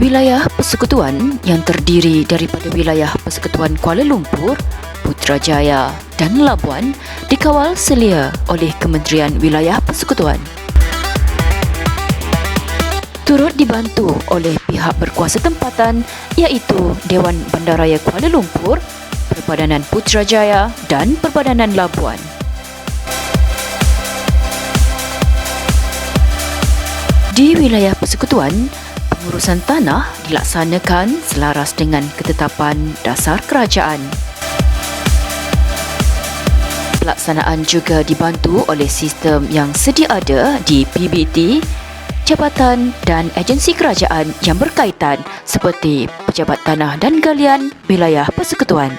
Wilayah Persekutuan yang terdiri daripada wilayah Persekutuan Kuala Lumpur, Putrajaya dan Labuan dikawal selia oleh Kementerian Wilayah Persekutuan. Turut dibantu oleh pihak berkuasa tempatan iaitu Dewan Bandaraya Kuala Lumpur, Perbadanan Putrajaya dan Perbadanan Labuan. Di wilayah Persekutuan, pengurusan tanah dilaksanakan selaras dengan ketetapan dasar kerajaan. Pelaksanaan juga dibantu oleh sistem yang sedia ada di PBT, jabatan dan agensi kerajaan yang berkaitan seperti Pejabat Tanah dan Galian Wilayah Persekutuan.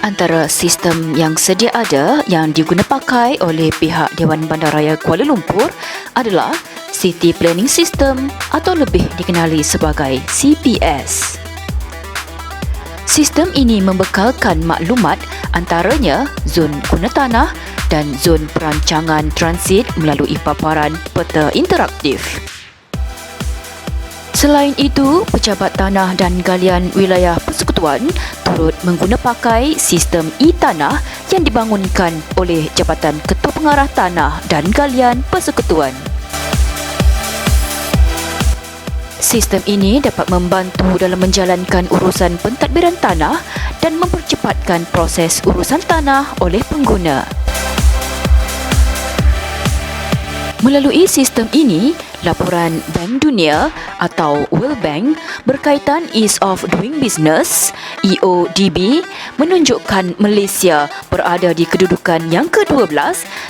Antara sistem yang sedia ada yang digunapakai oleh pihak Dewan Bandaraya Kuala Lumpur adalah City Planning System atau lebih dikenali sebagai CPS. Sistem ini membekalkan maklumat antaranya zon guna tanah dan zon perancangan transit melalui paparan peta interaktif. Selain itu, Pejabat Tanah dan Galian Wilayah Persekutuan turut menggunapakai sistem e-tanah yang dibangunkan oleh Jabatan Ketua Pengarah Tanah dan Galian Persekutuan. Sistem ini dapat membantu dalam menjalankan urusan pentadbiran tanah dan mempercepatkan proses urusan tanah oleh pengguna. Melalui sistem ini, laporan Bank Dunia atau World Bank berkaitan Ease of Doing Business (EODB) menunjukkan Malaysia berada di kedudukan yang ke-12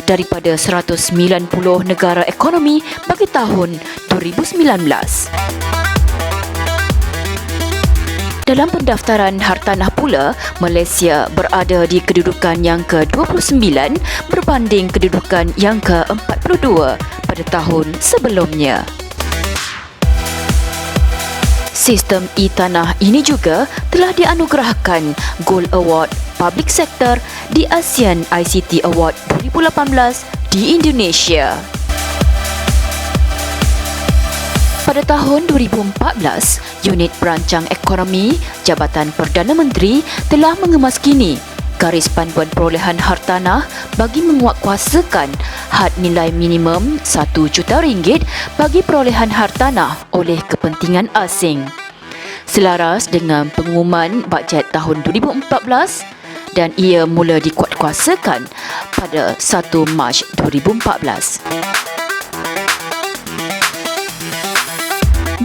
daripada 190 negara ekonomi bagi tahun 2019. Dalam pendaftaran hartanah pula, Malaysia berada di kedudukan yang ke-29 berbanding kedudukan yang ke-42 pada tahun sebelumnya. Sistem e-tanah ini juga telah dianugerahkan Gold Award Public Sector di ASEAN ICT Award 2018 di Indonesia. Pada tahun 2014, Unit Perancang Ekonomi Jabatan Perdana Menteri telah mengemaskini garis panduan perolehan hartanah bagi menguatkuasakan had nilai minimum RM1 juta bagi perolehan hartanah oleh kepentingan asing. Selaras dengan pengumuman bajet tahun 2014 dan ia mula dikuatkuasakan pada 1 Mac 2014.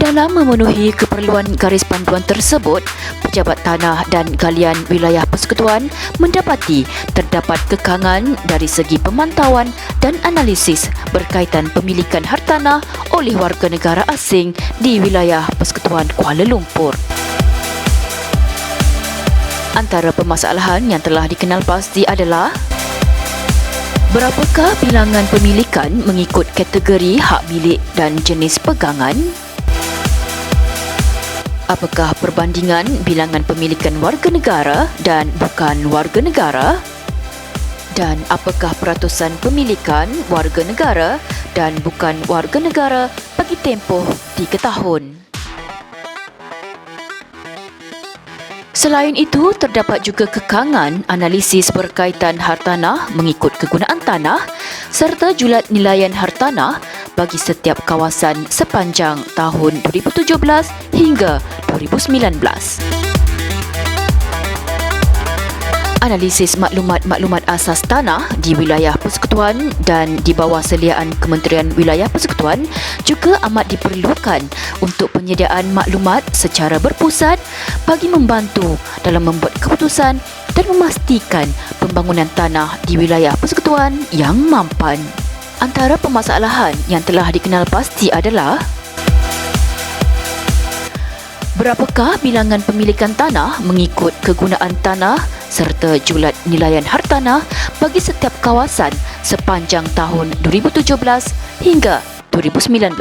Dalam memenuhi keperluan garis panduan tersebut, Pejabat Tanah dan Galian Wilayah Persekutuan mendapati terdapat kekangan dari segi pemantauan dan analisis berkaitan pemilikan hartanah oleh warga negara asing di wilayah Persekutuan Kuala Lumpur. Antara permasalahan yang telah dikenal pasti adalah berapakah bilangan pemilikan mengikut kategori hak milik dan jenis pegangan? Apakah perbandingan bilangan pemilikan warga negara dan bukan warga negara? Dan apakah peratusan pemilikan warga negara dan bukan warga negara bagi tempoh 3 tahun? Selain itu, terdapat juga kekangan analisis berkaitan hartanah mengikut kegunaan tanah serta julat nilaian hartanah bagi setiap kawasan sepanjang tahun 2017 hingga 2019. Analisis maklumat asas tanah di wilayah Persekutuan dan di bawah seliaan Kementerian Wilayah Persekutuan juga amat diperlukan untuk penyediaan maklumat secara berpusat bagi membantu dalam membuat keputusan dan memastikan pembangunan tanah di wilayah Persekutuan yang mampan. Antara permasalahan yang telah dikenal pasti adalah berapakah bilangan pemilikan tanah mengikut kegunaan tanah serta julat nilaian hartanah bagi setiap kawasan sepanjang tahun 2017 hingga 2019.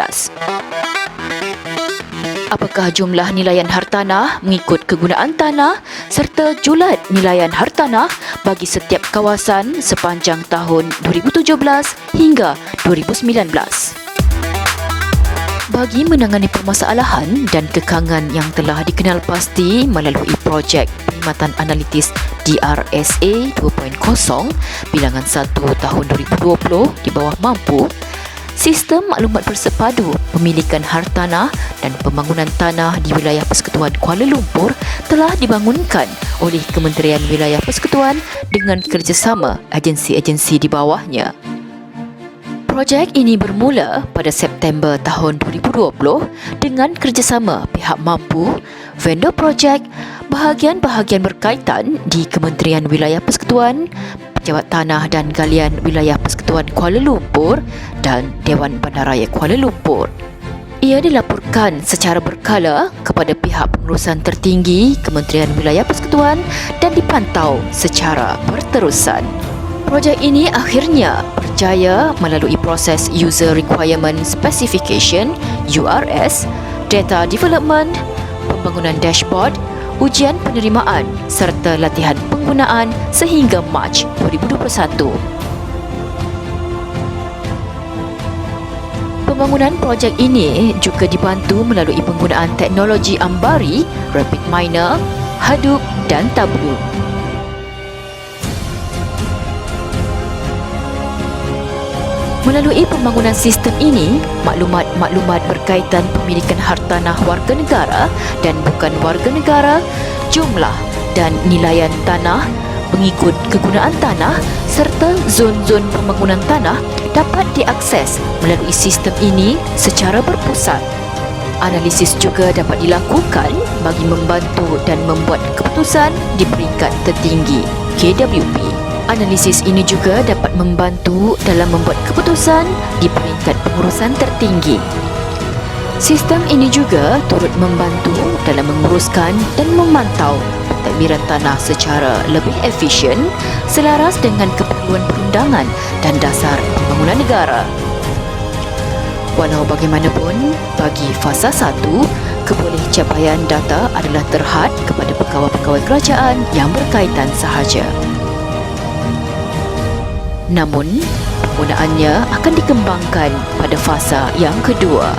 Apakah jumlah nilaian hartanah mengikut kegunaan tanah serta julat nilaian hartanah bagi setiap kawasan sepanjang tahun 2017 hingga 2019? Bagi menangani permasalahan dan kekangan yang telah dikenal pasti melalui projek Perkhidmatan Analitis DRSA 2.0 bilangan 1 tahun 2020 di bawah mampu, Sistem Maklumat Bersepadu Pemilikan Hartanah dan Pembangunan Tanah di Wilayah Persekutuan Kuala Lumpur telah dibangunkan oleh Kementerian Wilayah Persekutuan dengan kerjasama agensi-agensi di bawahnya. Projek ini bermula pada September tahun 2020 dengan kerjasama pihak mampu, vendor projek, bahagian-bahagian berkaitan di Kementerian Wilayah Persekutuan, Pejabat Tanah dan Galian Wilayah Persekutuan Kuala Lumpur dan Dewan Bandaraya Kuala Lumpur. Ia dilaporkan secara berkala kepada pihak pengurusan tertinggi Kementerian Wilayah Persekutuan dan dipantau secara berterusan. Projek ini akhirnya berjaya melalui proses User Requirement Specification (URS), Data Development, pembangunan dashboard, ujian penerimaan serta latihan penggunaan sehingga Mac 2021. Pembangunan projek ini juga dibantu melalui penggunaan teknologi Ambari, Rapid Miner, Hadoop dan Tableau. Melalui pembangunan sistem ini, maklumat-maklumat berkaitan pemilikan hartanah warga negara dan bukan warga negara, jumlah dan nilaian tanah mengikut kegunaan tanah serta zon-zon pembangunan tanah dapat diakses melalui sistem ini secara berpusat. Analisis juga dapat dilakukan bagi membantu dan membuat keputusan di peringkat tertinggi KWP. Analisis ini juga dapat membantu dalam membuat keputusan di peringkat pengurusan tertinggi. Sistem ini juga turut membantu dalam menguruskan dan memantau pentadbiran tanah secara lebih efisien selaras dengan keperluan perundangan dan dasar pembangunan negara. Walau bagaimanapun, bagi fasa 1, kebolehcapaian data adalah terhad kepada pegawai-pegawai kerajaan yang berkaitan sahaja. Namun, penggunaannya akan dikembangkan pada fasa yang kedua.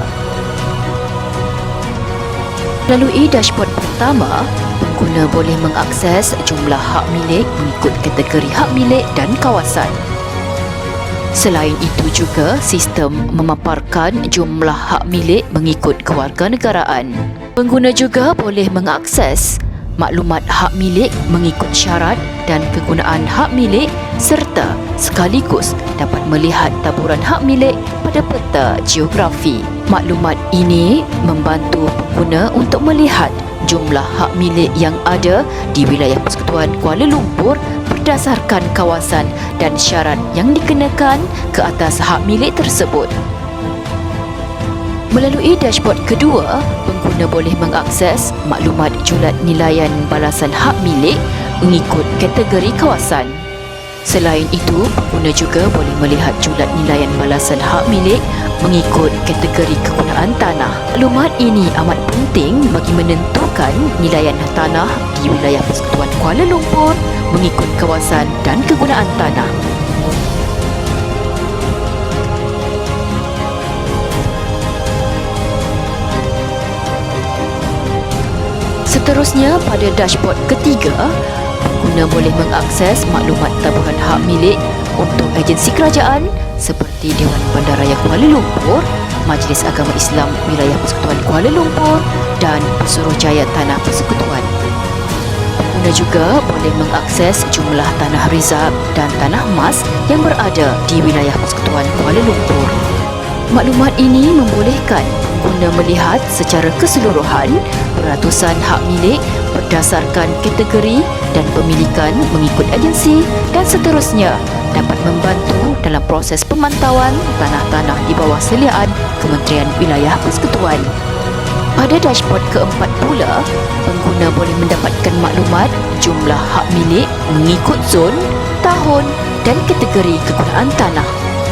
Melalui dashboard pertama, pengguna boleh mengakses jumlah hak milik mengikut kategori hak milik dan kawasan. Selain itu juga, sistem memaparkan jumlah hak milik mengikut kewarganegaraan. Pengguna juga boleh mengakses maklumat hak milik mengikut syarat dan kegunaan hak milik serta sekaligus dapat melihat taburan hak milik pada peta geografi. Maklumat ini membantu pengguna untuk melihat jumlah hak milik yang ada di wilayah Persekutuan Kuala Lumpur berdasarkan kawasan dan syarat yang dikenakan ke atas hak milik tersebut. Melalui dashboard kedua, pengguna boleh mengakses maklumat julat nilaian balasan hak milik mengikut kategori kawasan. Selain itu, pengguna juga boleh melihat julat nilaian balasan hak milik mengikut kategori kegunaan tanah. Maklumat ini amat penting bagi menentukan nilaian tanah di wilayah Persekutuan Kuala Lumpur mengikut kawasan dan kegunaan tanah. Seterusnya, pada dashboard ketiga, pengguna boleh mengakses maklumat taburan hak milik untuk agensi kerajaan seperti Dewan Bandaraya Kuala Lumpur, Majlis Agama Islam Wilayah Persekutuan Kuala Lumpur dan Pesuruhjaya Tanah Persekutuan. Pengguna juga boleh mengakses jumlah tanah rizab dan tanah emas yang berada di wilayah Persekutuan Kuala Lumpur. Maklumat ini membolehkan pengguna melihat secara keseluruhan peratusan hak milik berdasarkan kategori dan pemilikan mengikut agensi dan seterusnya dapat membantu dalam proses pemantauan tanah-tanah di bawah seliaan Kementerian Wilayah Persekutuan. Pada dashboard keempat pula, pengguna boleh mendapatkan maklumat jumlah hak milik mengikut zon, tahun dan kategori kegunaan tanah.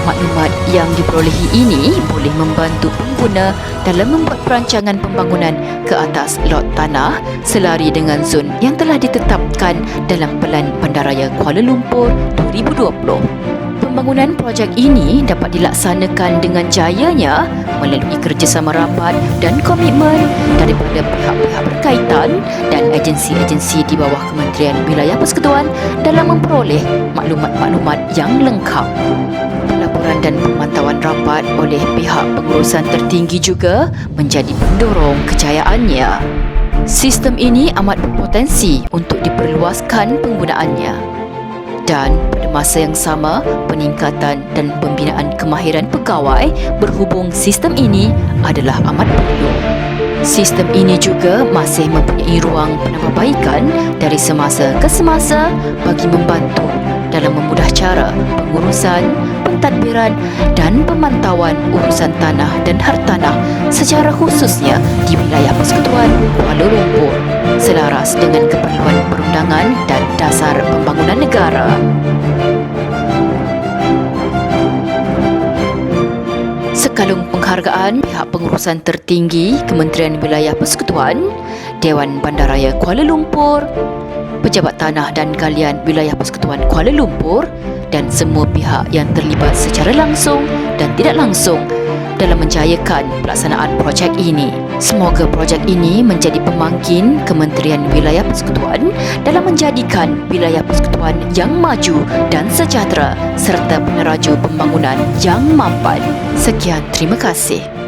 Maklumat yang diperolehi ini boleh membantu pengguna dalam membuat perancangan pembangunan ke atas lot tanah selari dengan zon yang telah ditetapkan dalam Pelan Bandaraya Kuala Lumpur 2020. Pembangunan projek ini dapat dilaksanakan dengan jayanya melalui kerjasama rapat dan komitmen daripada pihak-pihak berkaitan dan agensi-agensi di bawah Kementerian Wilayah Persekutuan dalam memperoleh maklumat-maklumat yang lengkap. Pelaporan dan pemantauan rapat oleh pihak pengurusan tertinggi juga menjadi pendorong kejayaannya. Sistem ini amat berpotensi untuk diperluaskan penggunaannya. Dan pada masa yang sama, peningkatan dan pembinaan kemahiran pegawai berhubung sistem ini adalah amat perlu. Sistem ini juga masih mempunyai ruang penambahbaikan dari semasa ke semasa bagi membantu dalam memudah cara pengurusan, pentadbiran dan pemantauan urusan tanah dan hartanah secara khususnya di wilayah Persekutuan Kuala Lumpur selaras dengan keperluan perundangan dan dasar pembangunan negara. Sekalung penghargaan pihak pengurusan tertinggi Kementerian Wilayah Persekutuan, Dewan Bandaraya Kuala Lumpur, Pejabat Tanah dan Galian Wilayah Persekutuan Kuala Lumpur dan semua pihak yang terlibat secara langsung dan tidak langsung dalam menjayakan pelaksanaan projek ini. Semoga projek ini menjadi pemangkin Kementerian Wilayah Persekutuan dalam menjadikan wilayah persekutuan yang maju dan sejahtera serta peneraju pembangunan yang mampan. Sekian, terima kasih.